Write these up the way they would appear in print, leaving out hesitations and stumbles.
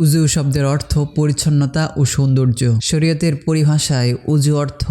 উজু শব্দের অর্থ পরিচ্ছন্নতা ও সৌন্দর্য। শরীয়তের পরিভাষায় উজু অর্থ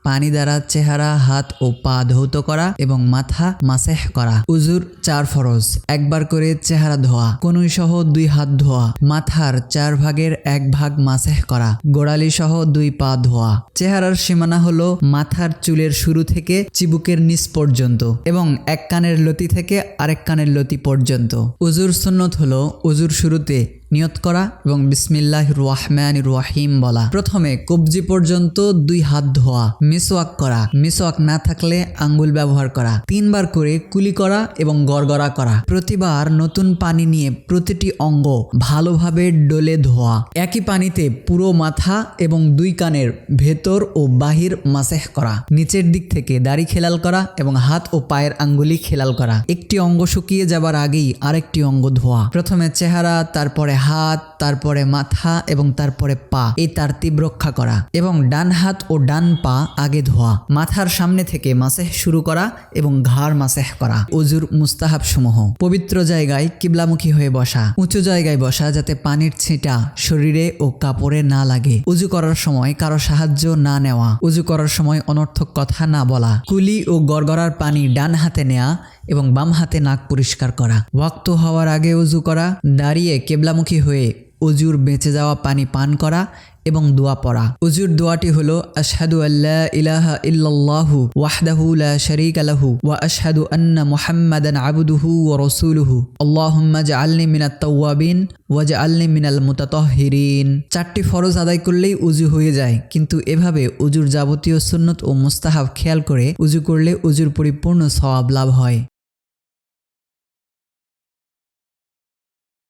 পানি দ্বারা চেহারা, হাত ও পা ধৌত করা এবং মাথা মাসেহ করা। উজুর 4 ফরজ: একবার করে চেহারা ধোয়া, কনুই সহ 2 হাত ধোয়া, মাথার 4 ভাগের 1 ভাগ মাসেহ করা, গোড়ালি সহ 2 পা ধোয়া। চেহারার সীমানা হলো মাথার চুলের শুরু থেকে চিবুকের নিচ পর্যন্ত এবং এক কানের লতি থেকে আরেক কানের লতি পর্যন্ত। উজুর সুন্নত হলো উজুর শুরুতে নিয়ত করা এবং বিসমিল্লাহির রহমানির রহিম বলা। প্রথমে কবজি পর্যন্ত 2 হাত ধোয়া, মিসওয়াক করা, মিসওয়াক না থাকলে আঙ্গুল ব্যবহার করা, 3 বার করে কুলি করা এবং গড়গড়া করা। প্রতিবার নতুন পানি নিয়ে প্রতিটি অঙ্গ ভালোভাবে ডলে ধোয়া। একই পানিতে পুরো মাথা এবং 2 কানের ভেতর ও বাহির মাসেহ করা। নিচের দিক থেকে দাড়ি খেলাল করা এবং হাত ও পায়ের আঙ্গুলি খেলাল করা। একটি অঙ্গ শুকিয়ে যাবার আগেই আরেকটি অঙ্গ ধোয়া। প্রথমে চেহারা, তারপরে হাত, তারপরে মাথা এবং তারপরে পা, এই তারতিব রক্ষা করা এবং ডান হাত ও ডান পা আগে ধোয়া। মাথার সামনে থেকে মাসেহ শুরু করা এবং ঘাড় মাসেহ করা। উজুর মুস্তাহাব সমূহ: পবিত্র জায়গায় কিবলামুখী হয়ে বসা, উঁচু জায়গায় বসা যাতে পানির ছিটা শরীরে ও কাপড়ে না লাগে, উজু করার সময় কারো সাহায্য না নেওয়া, উজু করার সময় অনর্থক কথা না বলা, কুলি ও গড়গড়ার পানি ডান হাতে নেয়া এবং বাম হাতে নাক পরিষ্কার করা, ওয়াক্ত হওয়ার আগে উজু করা, দাঁড়িয়ে কিবলামুখী হয়ে উজুর বেঁচে যাওয়া পানি পান করা এবং দোয়া পড়া। উজুর দোয়াটি হলো আশহাদু আল্লা ইলাহা ইল্লাল্লাহু ওয়াহদাহু লা শারীকা লাহু ওয়া আশহাদু আন্না মুহাম্মাদান আবদুহু ওয়া রাসূলুহু আল্লাহুম্মা জাআলনি মিনাত তাওয়াবিন ওয়া জাআলনি মিনাল মুতাতাহহিরিন। 4টি ফরজ আদায় করলেই উজু হয়ে যায়, কিন্তু এভাবে উজুর যাবতীয় সুন্নত ও মুস্তাহাব খেয়াল করে উজু করলে উজুর পরিপূর্ণ সওয়াব লাভ হয়।